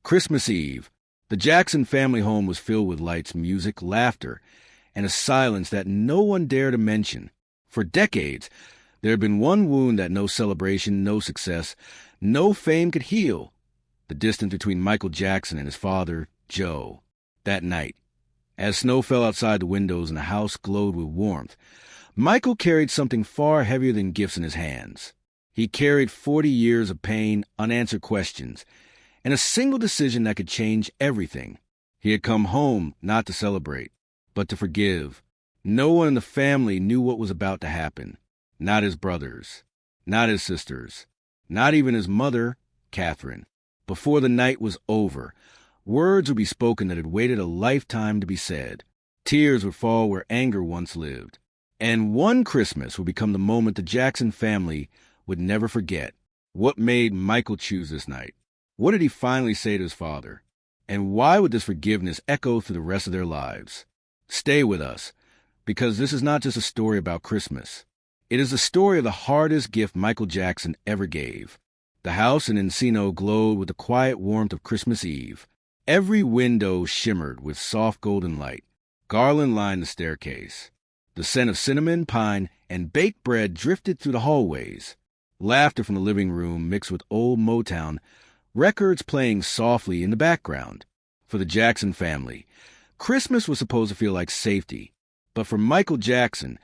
Christmas Eve. The Jackson family home was filled with lights, music, laughter, and a silence that no one dared to mention. For decades, there had been one wound that no celebration, no success, no fame could heal: the distance between Michael Jackson and his father, Joe. That night, as snow fell outside the windows and the house glowed with warmth, Michael carried something far heavier than gifts in his hands. He carried 40 years of pain, unanswered questions, and a single decision that could change everything. He had come home not to celebrate, but to forgive. No one in the family knew what was about to happen. Not his brothers, not his sisters, not even his mother, Catherine. Before the night was over, words would be spoken that had waited a lifetime to be said. Tears would fall where anger once lived. And one Christmas would become the moment the Jackson family would never forget. What made Michael choose this night? What did he finally say to his father? And why would this forgiveness echo through the rest of their lives? Stay with us, because this is not just a story about Christmas. It is the story of the hardest gift Michael Jackson ever gave. The house in Encino glowed with the quiet warmth of Christmas Eve. Every window shimmered with soft golden light. Garland lined the staircase. The scent of cinnamon, pine, and baked bread drifted through the hallways. Laughter from the living room mixed with old Motown, records playing softly in the background. For the Jackson family, Christmas was supposed to feel like safety. But for Michael Jackson,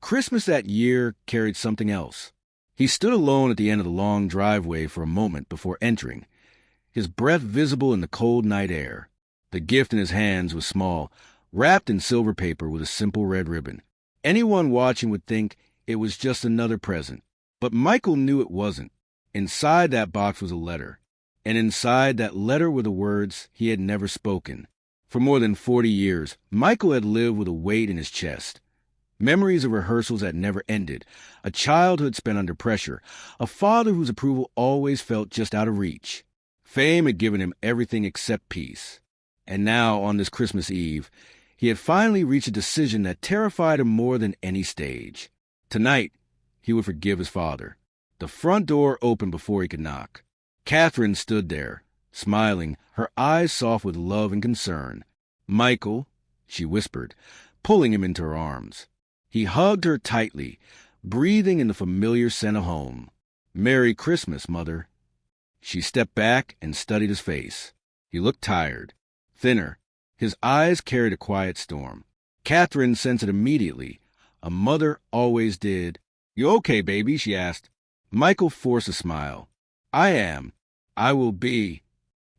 Christmas that year carried something else. He stood alone at the end of the long driveway for a moment before entering, his breath visible in the cold night air. The gift in his hands was small, wrapped in silver paper with a simple red ribbon. Anyone watching would think it was just another present. But Michael knew it wasn't. Inside that box was a letter. And inside that letter were the words he had never spoken. For more than 40 years, Michael had lived with a weight in his chest. Memories of rehearsals that never ended, a childhood spent under pressure, a father whose approval always felt just out of reach. Fame had given him everything except peace. And now, on this Christmas Eve, he had finally reached a decision that terrified him more than any stage. Tonight, he would forgive his father. The front door opened before he could knock. Catherine stood there, smiling, her eyes soft with love and concern. "Michael," she whispered, pulling him into her arms. He hugged her tightly, breathing in the familiar scent of home. "Merry Christmas, Mother." She stepped back and studied his face. He looked tired, thinner. His eyes carried a quiet storm. Catherine sensed it immediately. A mother always did. "You okay, baby?" she asked. Michael forced a smile. "I am. I will be."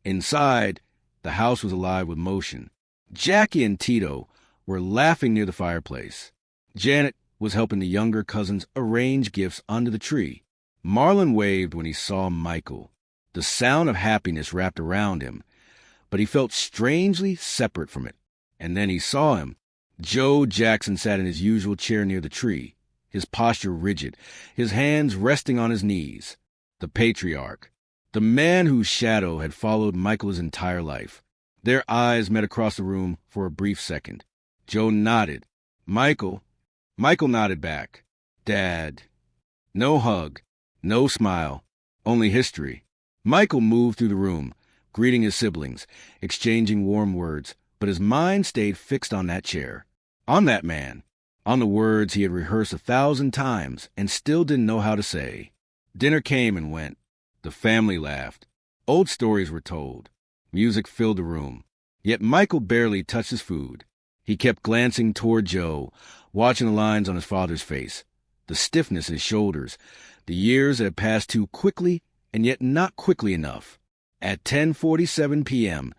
Inside, the house was alive with motion. Jackie and Tito were laughing near the fireplace. Janet was helping the younger cousins arrange gifts under the tree. Marlon waved when he saw Michael. The sound of happiness wrapped around him, but he felt strangely separate from it. And then he saw him. Joe Jackson sat in his usual chair near the tree, his posture rigid, his hands resting on his knees. The patriarch, the man whose shadow had followed Michael's entire life. Their eyes met across the room for a brief second. Joe nodded. Michael nodded back. "Dad." No hug, no smile, only history. Michael moved through the room, greeting his siblings, exchanging warm words, but his mind stayed fixed on that chair, on that man, on the words he had rehearsed 1,000 times and still didn't know how to say. Dinner came and went. The family laughed. Old stories were told. Music filled the room. Yet Michael barely touched his food. He kept glancing toward Joe, watching the lines on his father's face, the stiffness in his shoulders, the years that had passed too quickly and yet not quickly enough. At 10:47 p.m.,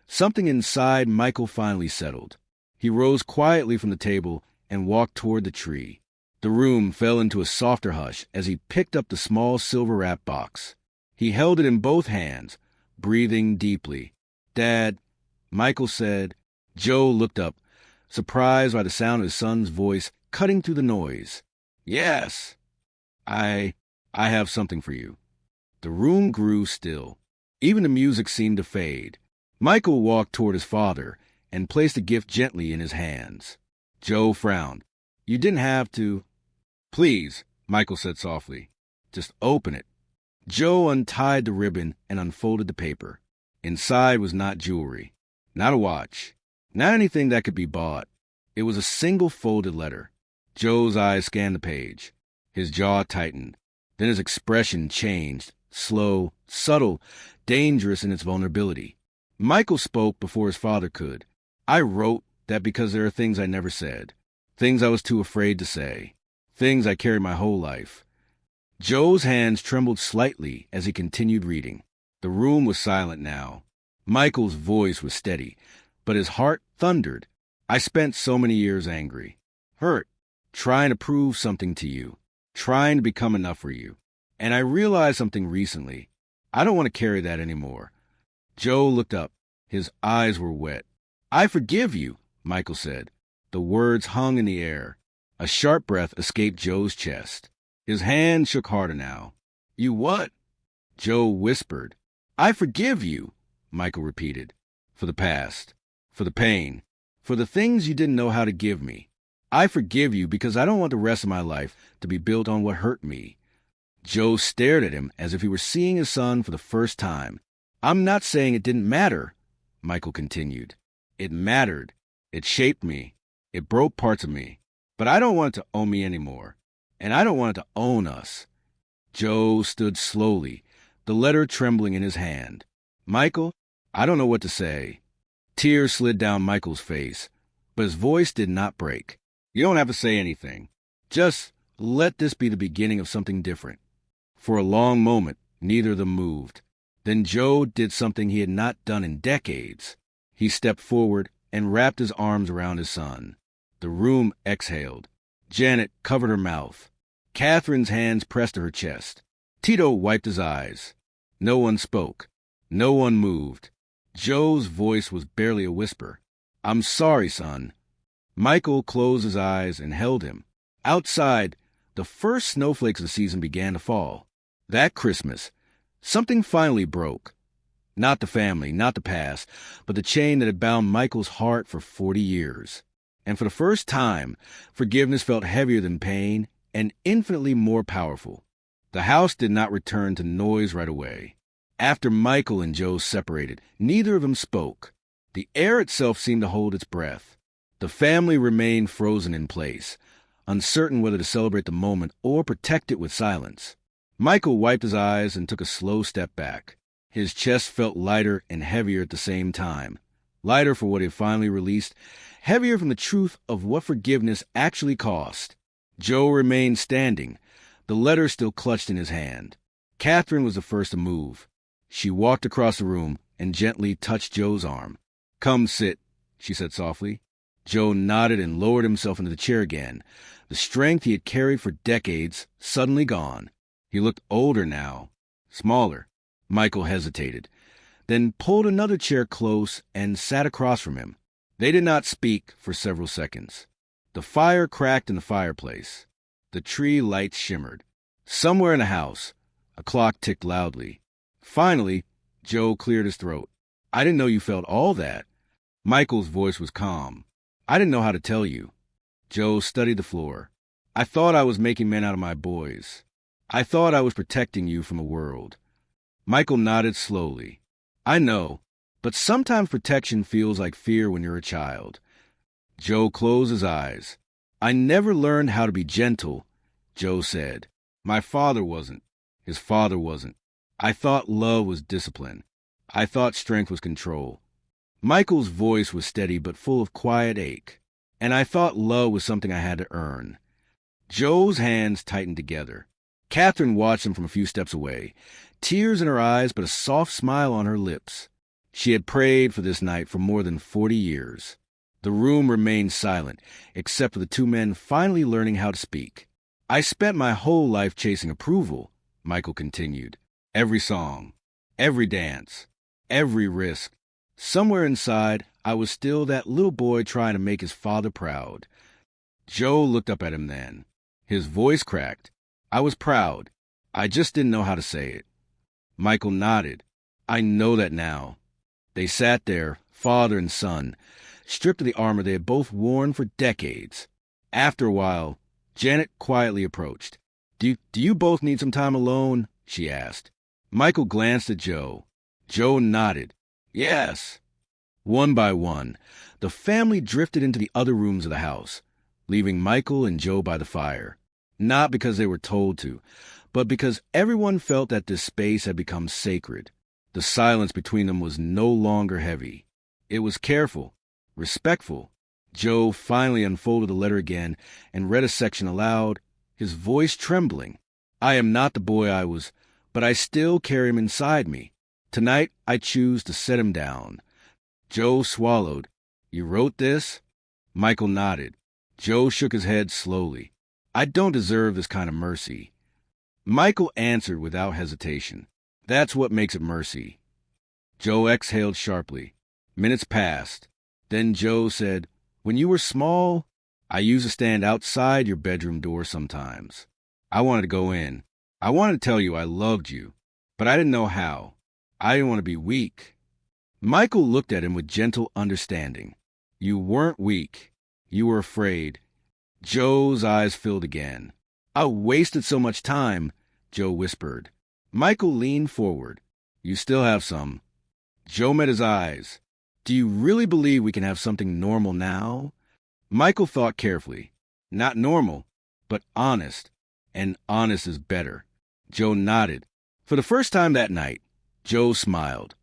something inside Michael finally settled. He rose quietly from the table and walked toward the tree. The room fell into a softer hush as he picked up the small silver-wrapped box. He held it in both hands, breathing deeply. "Dad," Michael said. Joe looked up, surprised by the sound of his son's voice cutting through the noise. "Yes, I have something for you." The room grew still. Even the music seemed to fade. Michael walked toward his father and placed the gift gently in his hands. Joe frowned. "You didn't have to." "Please," Michael said softly. "Just open it." Joe untied the ribbon and unfolded the paper. Inside was not jewelry, not a watch, not anything that could be bought. It was a single folded letter. Joe's eyes scanned the page. His jaw tightened. Then his expression changed, slow, subtle, dangerous in its vulnerability. Michael spoke before his father could. I wrote that because there are things I never said, things I was too afraid to say, things I carried my whole life. Joe's hands trembled slightly as he continued reading. The room was silent now. Michael's voice was steady, but his heart thundered. I spent so many years angry, hurt, trying to prove something to you, trying to become enough for you. And I realized something recently. I don't want to carry that anymore. Joe looked up. His eyes were wet. I forgive you, Michael said. The words hung in the air. A sharp breath escaped Joe's chest. His hand shook harder now. You what? Joe whispered. I forgive you, Michael repeated. For the past, for the pain, for the things you didn't know how to give me. I forgive you because I don't want the rest of my life to be built on what hurt me. Joe stared at him as if he were seeing his son for the first time. I'm not saying it didn't matter, Michael continued. It mattered. It shaped me. It broke parts of me. But I don't want it to own me anymore. And I don't want it to own us. Joe stood slowly, the letter trembling in his hand. Michael, I don't know what to say. Tears slid down Michael's face, but his voice did not break. You don't have to say anything. Just let this be the beginning of something different. For a long moment, neither of them moved. Then Joe did something he had not done in decades. He stepped forward and wrapped his arms around his son. The room exhaled. Janet covered her mouth. Catherine's hands pressed to her chest. Tito wiped his eyes. No one spoke. No one moved. Joe's voice was barely a whisper. I'm sorry, son. Michael closed his eyes and held him. Outside, the first snowflakes of the season began to fall. That Christmas, something finally broke. Not the family, not the past, but the chain that had bound Michael's heart for 40 years. And for the first time, forgiveness felt heavier than pain and infinitely more powerful. The house did not return to noise right away. After Michael and Joe separated, neither of them spoke. The air itself seemed to hold its breath. The family remained frozen in place, uncertain whether to celebrate the moment or protect it with silence. Michael wiped his eyes and took a slow step back. His chest felt lighter and heavier at the same time. Lighter for what he had finally released, heavier from the truth of what forgiveness actually cost. Joe remained standing, the letter still clutched in his hand. Catherine was the first to move. She walked across the room and gently touched Joe's arm. Come sit, she said softly. Joe nodded and lowered himself into the chair again, the strength he had carried for decades suddenly gone. He looked older now, smaller. Michael hesitated, then pulled another chair close and sat across from him. They did not speak for several seconds. The fire cracked in the fireplace. The tree lights shimmered. Somewhere in the house, a clock ticked loudly. Finally, Joe cleared his throat. I didn't know you felt all that. Michael's voice was calm. I didn't know how to tell you. Joe studied the floor. I thought I was making men out of my boys. I thought I was protecting you from a world. Michael nodded slowly. I know, but sometimes protection feels like fear when you're a child. Joe closed his eyes. I never learned how to be gentle, Joe said. My father wasn't. His father wasn't. I thought love was discipline. I thought strength was control. Michael's voice was steady but full of quiet ache. And I thought love was something I had to earn. Joe's hands tightened together. Catherine watched him from a few steps away, tears in her eyes but a soft smile on her lips. She had prayed for this night for more than 40 years. The room remained silent, except for the two men finally learning how to speak. I spent my whole life chasing approval, Michael continued. Every song, every dance, every risk. Somewhere inside, I was still that little boy trying to make his father proud. Joe looked up at him then. His voice cracked. I was proud. I just didn't know how to say it. Michael nodded. I know that now. They sat there, father and son, stripped of the armor they had both worn for decades. After a while, Janet quietly approached. Do you both need some time alone? She asked. Michael glanced at Joe. Joe nodded. Yes. One by one, the family drifted into the other rooms of the house, leaving Michael and Joe by the fire. Not because they were told to, but because everyone felt that this space had become sacred. The silence between them was no longer heavy. It was careful, respectful. Joe finally unfolded the letter again and read a section aloud, his voice trembling. I am not the boy I was, but I still carry him inside me. Tonight I choose to set him down. Joe swallowed. You wrote this? Michael nodded. Joe shook his head slowly. I don't deserve this kind of mercy. Michael answered without hesitation. That's what makes it mercy. Joe exhaled sharply. Minutes passed. Then Joe said, When you were small, I used to stand outside your bedroom door sometimes. I wanted to go in. I wanted to tell you I loved you, but I didn't know how. I didn't want to be weak. Michael looked at him with gentle understanding. You weren't weak. You were afraid. Joe's eyes filled again. I wasted so much time, Joe whispered. Michael leaned forward. You still have some. Joe met his eyes. Do you really believe we can have something normal now? Michael thought carefully. Not normal, but honest. And honest is better. Joe nodded. For the first time that night, Joe smiled.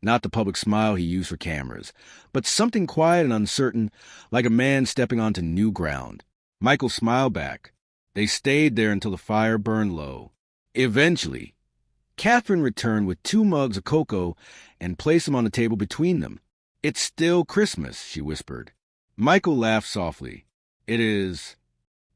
Not the public smile he used for cameras, but something quiet and uncertain, like a man stepping onto new ground. Michael smiled back. They stayed there until the fire burned low. Eventually, Catherine returned with 2 mugs of cocoa and placed them on the table between them. It's still Christmas, she whispered. Michael laughed softly. It is.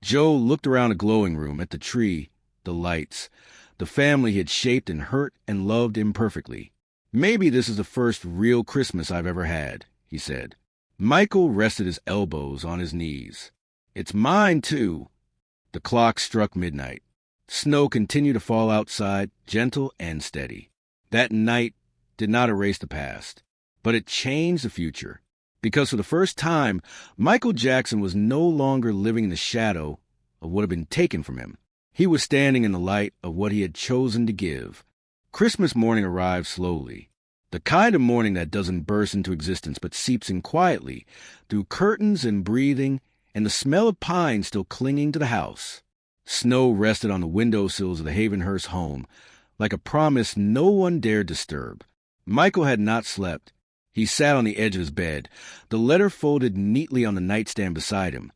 Joe looked around the glowing room at the tree, the lights, the family he had shaped and hurt and loved imperfectly. Maybe this is the first real Christmas I've ever had, he said. Michael rested his elbows on his knees. It's mine, too. The clock struck midnight. Snow continued to fall outside, gentle and steady. That night did not erase the past, but it changed the future. Because for the first time, Michael Jackson was no longer living in the shadow of what had been taken from him. He was standing in the light of what he had chosen to give. Christmas morning arrived slowly. The kind of morning that doesn't burst into existence but seeps in quietly, through curtains and breathing, and the smell of pine still clinging to the house. Snow rested on the windowsills of the Havenhurst home, like a promise no one dared disturb. Michael had not slept. He sat on the edge of his bed, the letter folded neatly on the nightstand beside him.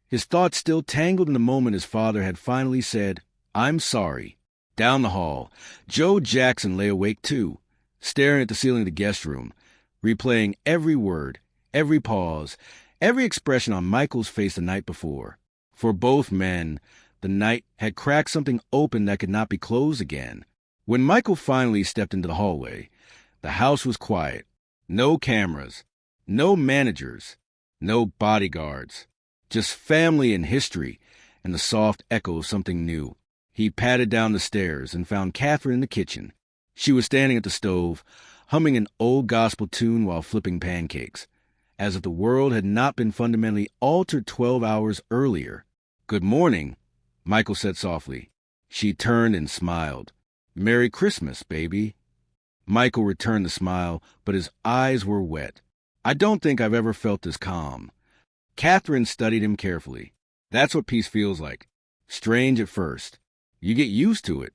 His thoughts still tangled in the moment his father had finally said, I'm sorry. Down the hall, Joe Jackson lay awake too, staring at the ceiling of the guest room, replaying every word, every pause, every expression on Michael's face the night before. For both men, the night had cracked something open that could not be closed again. When Michael finally stepped into the hallway, the house was quiet. No cameras, no managers, no bodyguards, just family and history and the soft echo of something new. He padded down the stairs and found Catherine in the kitchen. She was standing at the stove, humming an old gospel tune while flipping pancakes, as if the world had not been fundamentally altered 12 hours earlier. Good morning, Michael said softly. She turned and smiled. Merry Christmas, baby. Michael returned the smile, but his eyes were wet. I don't think I've ever felt this calm. Catherine studied him carefully. That's what peace feels like. Strange at first. You get used to it.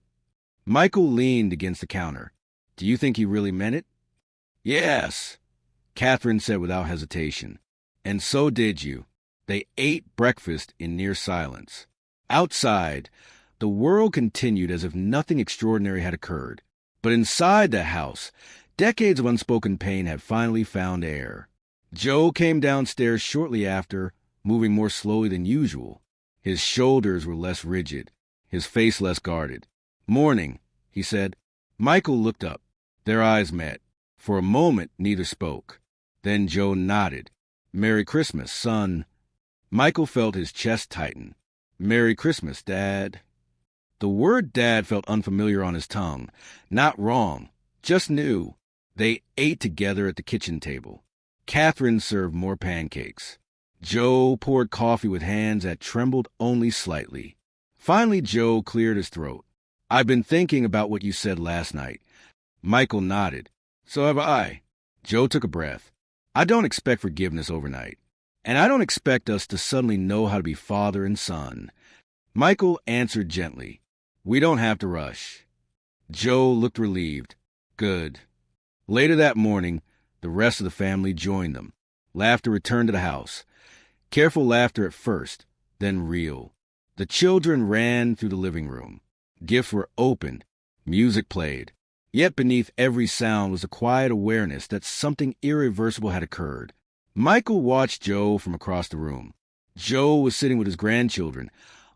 Michael leaned against the counter. Do you think he really meant it? Yes, Catherine said without hesitation. And so did you. They ate breakfast in near silence. Outside, the world continued as if nothing extraordinary had occurred. But inside the house, decades of unspoken pain had finally found air. Joe came downstairs shortly after, moving more slowly than usual. His shoulders were less rigid, his face less guarded. Morning, he said. Michael looked up. Their eyes met. For a moment, neither spoke. Then Joe nodded. Merry Christmas, son. Michael felt his chest tighten. Merry Christmas, Dad. The word Dad felt unfamiliar on his tongue. Not wrong, just new. They ate together at the kitchen table. Catherine served more pancakes. Joe poured coffee with hands that trembled only slightly. Finally, Joe cleared his throat. I've been thinking about what you said last night. Michael nodded. So have I. Joe took a breath. I don't expect forgiveness overnight. And I don't expect us to suddenly know how to be father and son. Michael answered gently. We don't have to rush. Joe looked relieved. Good. Later that morning, the rest of the family joined them. Laughter returned to the house. Careful laughter at first, then real. The children ran through the living room. Gifts were opened. Music played. Yet beneath every sound was a quiet awareness that something irreversible had occurred. Michael watched Joe from across the room. Joe was sitting with his grandchildren,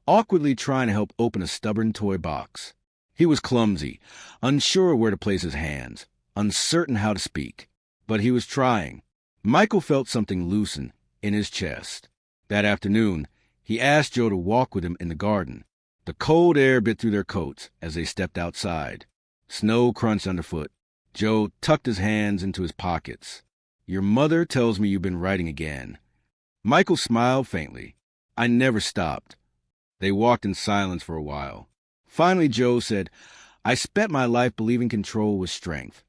awkwardly trying to help open a stubborn toy box. He was clumsy, unsure where to place his hands, uncertain how to speak. But he was trying. Michael felt something loosen in his chest. That afternoon, he asked Joe to walk with him in the garden. The cold air bit through their coats as they stepped outside. Snow crunched underfoot. Joe tucked his hands into his pockets. Your mother tells me you've been writing again. Michael smiled faintly. I never stopped. They walked in silence for a while. Finally, Joe said, I spent my life believing control was strength.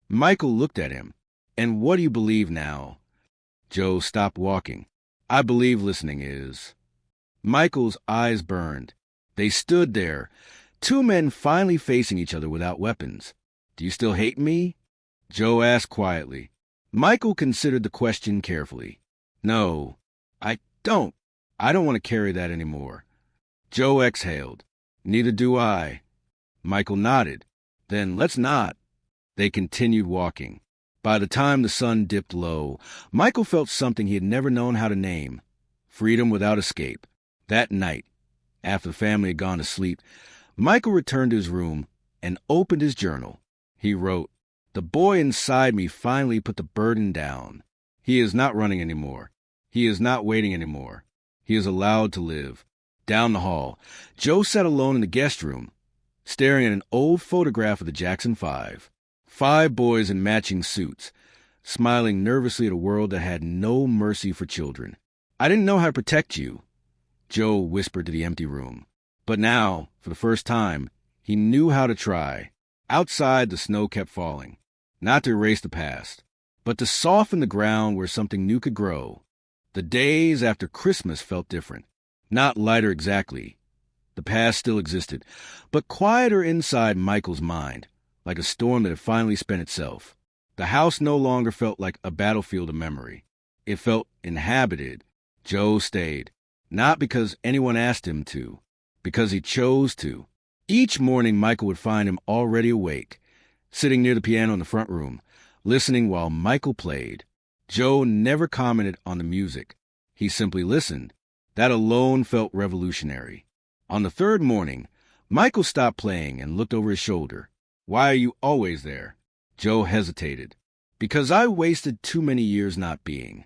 Michael looked at him. And what do you believe now? Joe stopped walking. I believe listening is. Michael's eyes burned. They stood there, two men finally facing each other without weapons. Do you still hate me? Joe asked quietly. Michael considered the question carefully. No, I don't. I don't want to carry that anymore. Joe exhaled. Neither do I. Michael nodded. Then let's not. They continued walking. By the time the sun dipped low, Michael felt something he had never known how to name. Freedom without escape. That night, after the family had gone to sleep, Michael returned to his room and opened his journal. He wrote, The boy inside me finally put the burden down. He is not running anymore. He is not waiting anymore. He is allowed to live. Down the hall, Joe sat alone in the guest room, staring at an old photograph of the Jackson Five. 5 boys in matching suits, smiling nervously at a world that had no mercy for children. I didn't know how to protect you, Joe whispered to the empty room. But now, for the first time, he knew how to try. Outside, the snow kept falling, not to erase the past, but to soften the ground where something new could grow. The days after Christmas felt different. Not lighter exactly. The past still existed, but quieter inside Michael's mind, like a storm that had finally spent itself. The house no longer felt like a battlefield of memory. It felt inhabited. Joe stayed, not because anyone asked him to, because he chose to. Each morning, Michael would find him already awake, sitting near the piano in the front room, listening while Michael played. Joe never commented on the music. He simply listened. That alone felt revolutionary. On the 3rd morning, Michael stopped playing and looked over his shoulder. Why are you always there? Joe hesitated. Because I wasted too many years not being.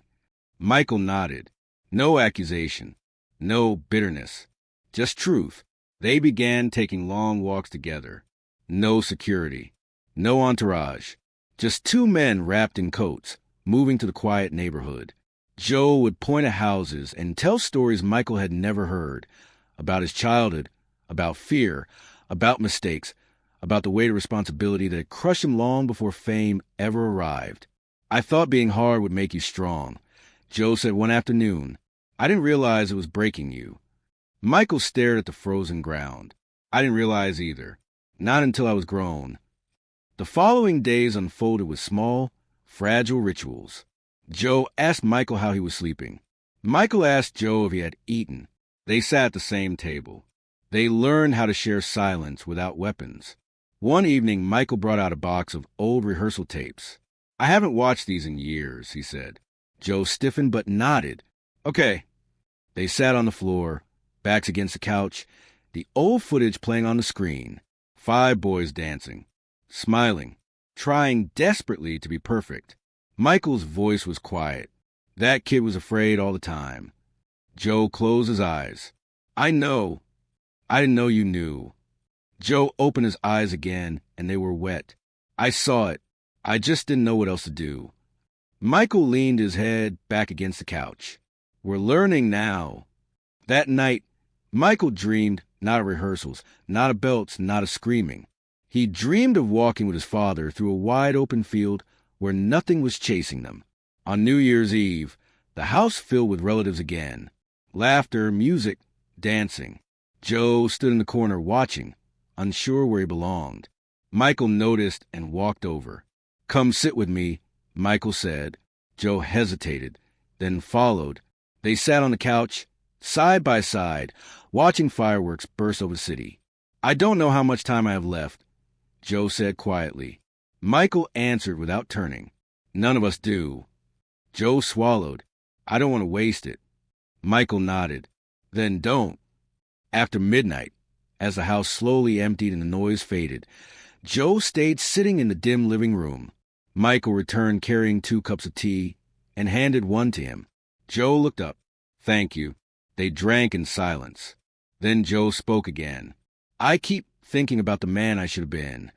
Michael nodded. No accusation. No bitterness. Just truth. They began taking long walks together. No security. No entourage. Just 2 men wrapped in coats, moving to the quiet neighborhood. Joe would point at houses and tell stories Michael had never heard. About his childhood. About fear. About mistakes. About the weight of responsibility that had crushed him long before fame ever arrived. I thought being hard would make you strong, Joe said one afternoon. I didn't realize it was breaking you. Michael stared at the frozen ground. I didn't realize either. Not until I was grown. The following days unfolded with small, fragile rituals. Joe asked Michael how he was sleeping. Michael asked Joe if he had eaten. They sat at the same table. They learned how to share silence without weapons. One evening, Michael brought out a box of old rehearsal tapes. I haven't watched these in years, he said. Joe stiffened but nodded. Okay. They sat on the floor, backs against the couch, the old footage playing on the screen. 5 boys dancing, smiling, trying desperately to be perfect. Michael's voice was quiet. That kid was afraid all the time. Joe closed his eyes. I know. I didn't know you knew. Joe opened his eyes again, and they were wet. I saw it. I just didn't know what else to do. Michael leaned his head back against the couch. We're learning now. That night, Michael dreamed not of rehearsals, not of belts, not of screaming. He dreamed of walking with his father through a wide-open field where nothing was chasing them. On New Year's Eve, the house filled with relatives again. Laughter, music, dancing. Joe stood in the corner watching, unsure where he belonged. Michael noticed and walked over. "Come sit with me," Michael said. Joe hesitated, then followed. They sat on the couch, side by side, watching fireworks burst over the city. "I don't know how much time I have left," Joe said quietly. Michael answered without turning. "None of us do." Joe swallowed. "I don't want to waste it." Michael nodded. "Then don't." After midnight, as the house slowly emptied and the noise faded, Joe stayed sitting in the dim living room. Michael returned carrying 2 cups of tea and handed one to him. Joe looked up. "Thank you." They drank in silence. Then Joe spoke again. "I keep thinking about the man I should have been."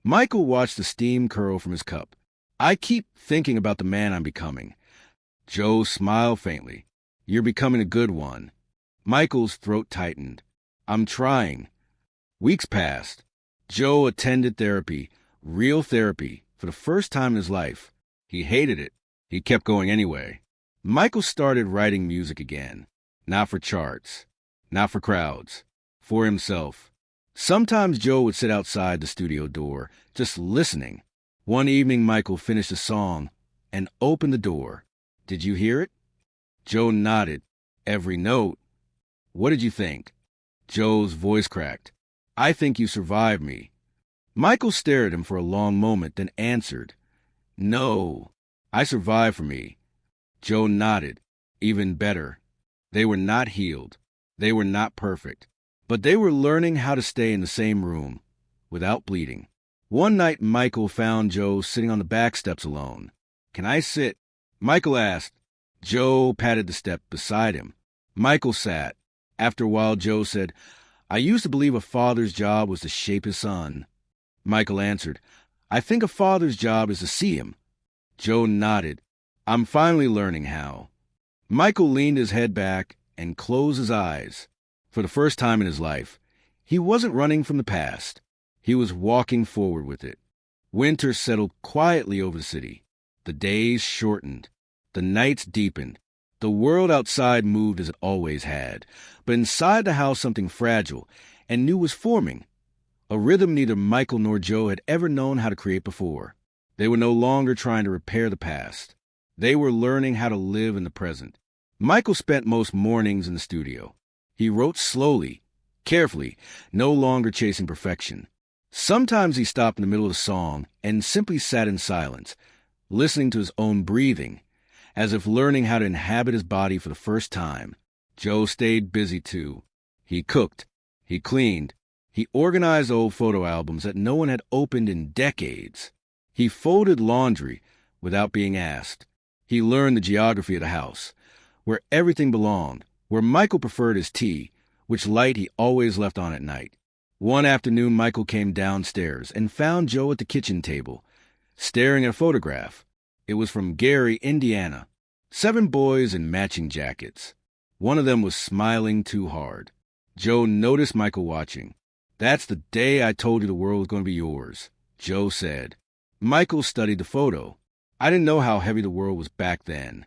Michael watched the steam curl from his cup. "I keep thinking about the man I'm becoming." Joe smiled faintly. "You're becoming a good one." Michael's throat tightened. "I'm trying." Weeks passed. Joe attended therapy, real therapy, for the first time in his life. He hated it. He kept going anyway. Michael started writing music again. Not for charts. Not for crowds. For himself. Sometimes Joe would sit outside the studio door, just listening. One evening, Michael finished a song and opened the door. "Did you hear it?" Joe nodded. "Every note." "What did you think?" Joe's voice cracked. "I think you survived me." Michael stared at him for a long moment, then answered, "No, I survived for me." Joe nodded. Even better. They were not healed. They were not perfect. But they were learning how to stay in the same room, without bleeding. One night, Michael found Joe sitting on the back steps alone. "Can I sit?" Michael asked. Joe patted the step beside him. Michael sat. After a while, Joe said, "I used to believe a father's job was to shape his son." Michael answered, "I think a father's job is to see him." Joe nodded. "I'm finally learning how." Michael leaned his head back and closed his eyes. For the first time in his life, he wasn't running from the past. He was walking forward with it. Winter settled quietly over the city. The days shortened. The nights deepened. The world outside moved as it always had. But inside the house something fragile and new was forming. A rhythm neither Michael nor Joe had ever known how to create before. They were no longer trying to repair the past. They were learning how to live in the present. Michael spent most mornings in the studio. He wrote slowly, carefully, no longer chasing perfection. Sometimes he stopped in the middle of a song and simply sat in silence, listening to his own breathing, as if learning how to inhabit his body for the first time. Joe stayed busy too. He cooked. He cleaned. He organized old photo albums that no one had opened in decades. He folded laundry without being asked. He learned the geography of the house, where everything belonged, where Michael preferred his tea, which light he always left on at night. One afternoon, Michael came downstairs and found Joe at the kitchen table, staring at a photograph. It was from Gary, Indiana. 7 boys in matching jackets. One of them was smiling too hard. Joe noticed Michael watching. "That's the day I told you the world was going to be yours," Joe said. Michael studied the photo. "I didn't know how heavy the world was back then."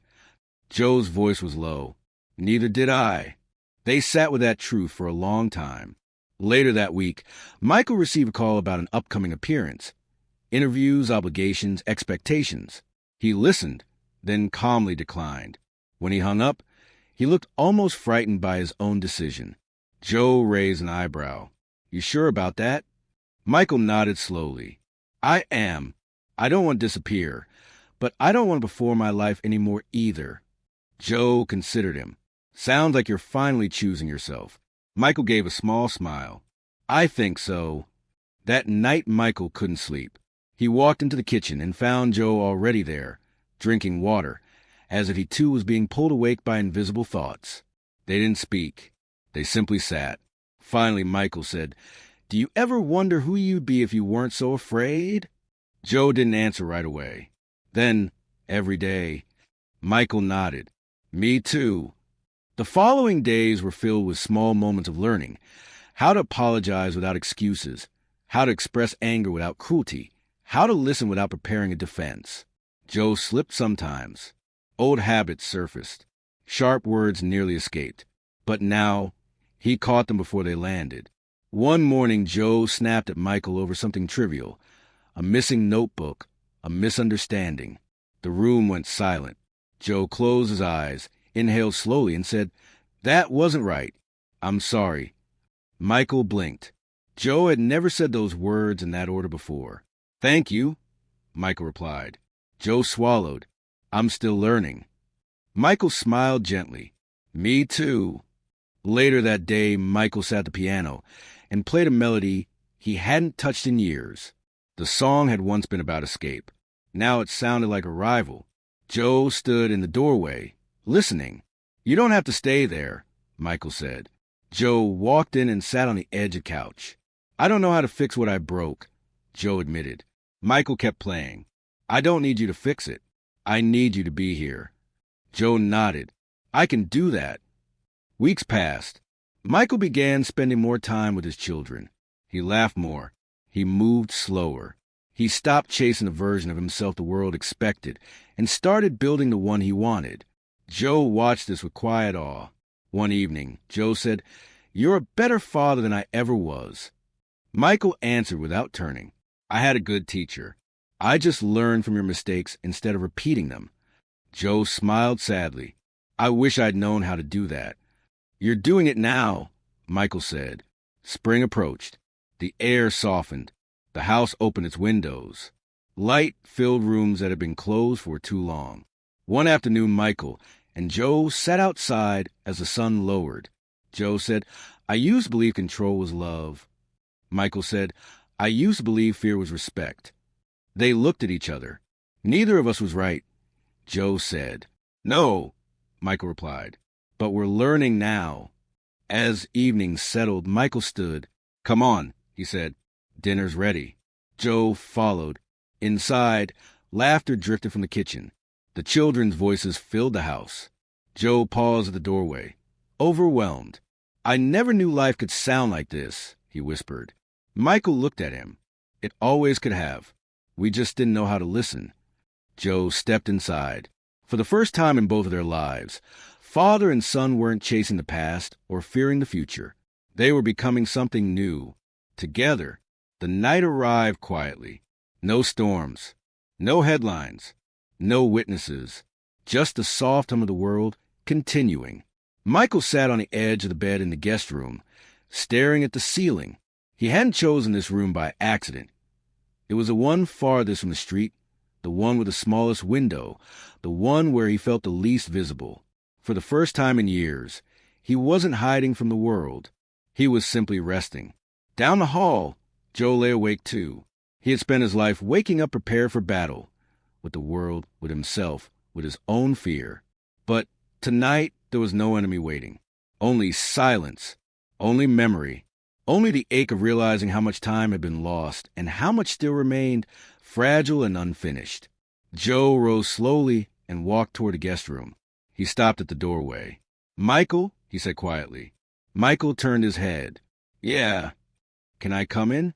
Joe's voice was low. "Neither did I." They sat with that truth for a long time. Later that week, Michael received a call about an upcoming appearance. Interviews, obligations, expectations. He listened, then calmly declined. When he hung up, he looked almost frightened by his own decision. Joe raised an eyebrow. "You sure about that?" Michael nodded slowly. "I am. I don't want to disappear, but I don't want to perform my life anymore either." Joe considered him. "Sounds like you're finally choosing yourself." Michael gave a small smile. "I think so." That night, Michael couldn't sleep. He walked into the kitchen and found Joe already there, drinking water, as if he too was being pulled awake by invisible thoughts. They didn't speak. They simply sat. Finally, Michael said, "Do you ever wonder who you'd be if you weren't so afraid?" Joe didn't answer right away. Then, every day, Michael nodded. "Me too." The following days were filled with small moments of learning, how to apologize without excuses, how to express anger without cruelty, how to listen without preparing a defense. Joe slipped sometimes. Old habits surfaced. Sharp words nearly escaped. But now, he caught them before they landed. One morning, Joe snapped at Michael over something trivial. A missing notebook. A misunderstanding. The room went silent. Joe closed his eyes, inhaled slowly, and said, "That wasn't right. I'm sorry." Michael blinked. Joe had never said those words in that order before. "Thank you," Michael replied. Joe swallowed. "I'm still learning." Michael smiled gently. "Me too." Later that day, Michael sat at the piano and played a melody he hadn't touched in years. The song had once been about escape. Now it sounded like arrival. Joe stood in the doorway, listening. "You don't have to stay there," Michael said. Joe walked in and sat on the edge of the couch. "I don't know how to fix what I broke," Joe admitted. Michael kept playing. "I don't need you to fix it. I need you to be here." Joe nodded. "I can do that." Weeks passed. Michael began spending more time with his children. He laughed more. He moved slower. He stopped chasing the version of himself the world expected and started building the one he wanted. Joe watched this with quiet awe. One evening, Joe said, "You're a better father than I ever was." Michael answered without turning, "I had a good teacher. I just learned from your mistakes instead of repeating them." Joe smiled sadly. "I wish I'd known how to do that." "You're doing it now," Michael said. Spring approached. The air softened. The house opened its windows. Light filled rooms that had been closed for too long. One afternoon, Michael and Joe sat outside as the sun lowered. Joe said, "I used to believe control was love." Michael said, "I used to believe fear was respect." They looked at each other. "Neither of us was right," Joe said. "No," Michael replied, "but we're learning now." As evening settled, Michael stood. "Come on," he said. "Dinner's ready." Joe followed. Inside, laughter drifted from the kitchen. The children's voices filled the house. Joe paused at the doorway, overwhelmed. "I never knew life could sound like this," he whispered. Michael looked at him. "It always could have. We just didn't know how to listen." Joe stepped inside. For the first time in both of their lives, father and son weren't chasing the past or fearing the future. They were becoming something new. Together, the night arrived quietly. No storms, no headlines, no witnesses, just the soft hum of the world continuing. Michael sat on the edge of the bed in the guest room, staring at the ceiling. He hadn't chosen this room by accident. It was the one farthest from the street, the one with the smallest window, the one where he felt the least visible. For the first time in years, he wasn't hiding from the world. He was simply resting. Down the hall, Joe lay awake too. He had spent his life waking up prepared for battle, with the world, with himself, with his own fear. But tonight, there was no enemy waiting. Only silence, only memory, only the ache of realizing how much time had been lost and how much still remained fragile and unfinished. Joe rose slowly and walked toward the guest room. He stopped at the doorway. "Michael," he said quietly. Michael turned his head. "Yeah. Can I come in?"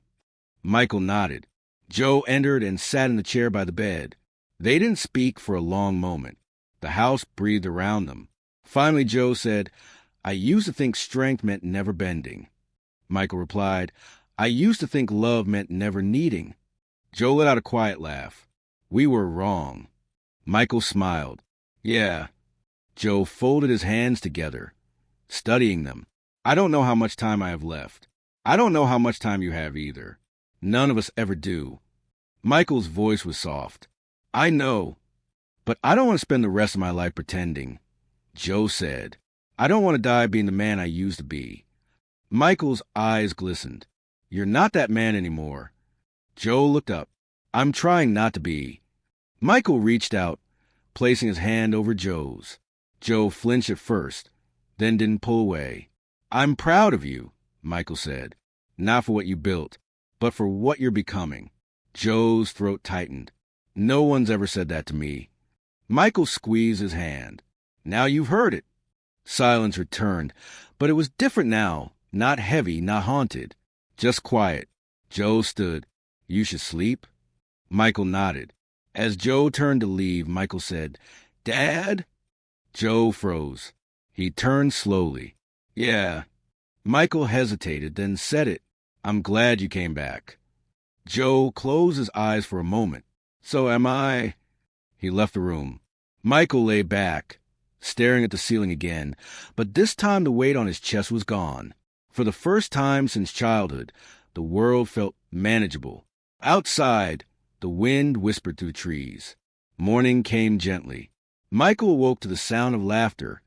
Michael nodded. Joe entered and sat in the chair by the bed. They didn't speak for a long moment. The house breathed around them. Finally, Joe said, "I used to think strength meant never bending." Michael replied, "I used to think love meant never needing." Joe let out a quiet laugh. "We were wrong." Michael smiled. "Yeah." Joe folded his hands together, studying them. "I don't know how much time I have left. I don't know how much time you have either. None of us ever do." Michael's voice was soft. "I know, but I don't want to spend the rest of my life pretending." Joe said, "I don't want to die being the man I used to be." Michael's eyes glistened. "You're not that man anymore." Joe looked up. "I'm trying not to be." Michael reached out, placing his hand over Joe's. Joe flinched at first, then didn't pull away. "I'm proud of you," Michael said. "Not for what you built, but for what you're becoming." Joe's throat tightened. "No one's ever said that to me." Michael squeezed his hand. "Now you've heard it." Silence returned, but it was different now. Not heavy, not haunted. Just quiet. Joe stood. "You should sleep." Michael nodded. As Joe turned to leave, Michael said, "Dad?" Joe froze. He turned slowly. "Yeah." Michael hesitated, then said it. "I'm glad you came back." Joe closed his eyes for a moment. "So am I." He left the room. Michael lay back, staring at the ceiling again, but this time the weight on his chest was gone. For the first time since childhood, the world felt manageable. Outside, the wind whispered through the trees. Morning came gently. Michael awoke to the sound of laughter,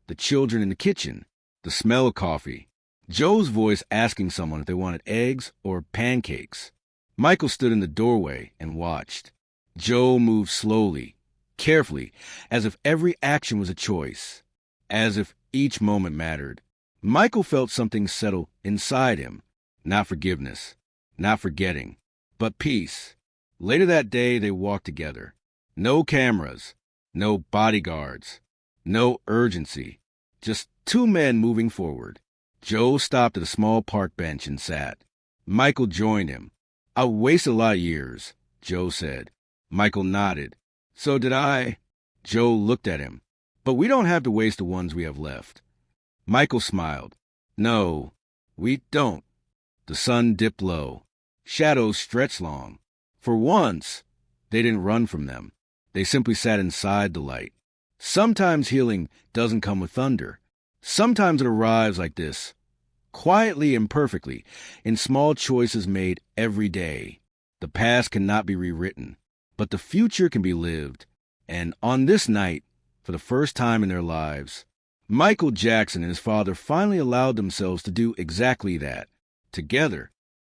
the children in the kitchen, the smell of coffee, Joe's voice asking someone if they wanted eggs or pancakes. Michael stood in the doorway and watched. Joe moved slowly, carefully, as if every action was a choice, as if each moment mattered. Michael felt something settle inside him. Not forgiveness, not forgetting, but peace. Later that day, they walked together. No cameras, no bodyguards, no urgency. Just two men moving forward. Joe stopped at a small park bench and sat. Michael joined him. "I wasted a lot of years," Joe said. Michael nodded. "So did I." Joe looked at him. "But we don't have to waste the ones we have left." Michael smiled. "No, we don't." The sun dipped low. Shadows stretched long. For once, they didn't run from them. They simply sat inside the light. Sometimes healing doesn't come with thunder. Sometimes it arrives like this, quietly and perfectly, in small choices made every day. The past cannot be rewritten, but the future can be lived. And on this night, for the first time in their lives, Michael Jackson and his father finally allowed themselves to do exactly that, together.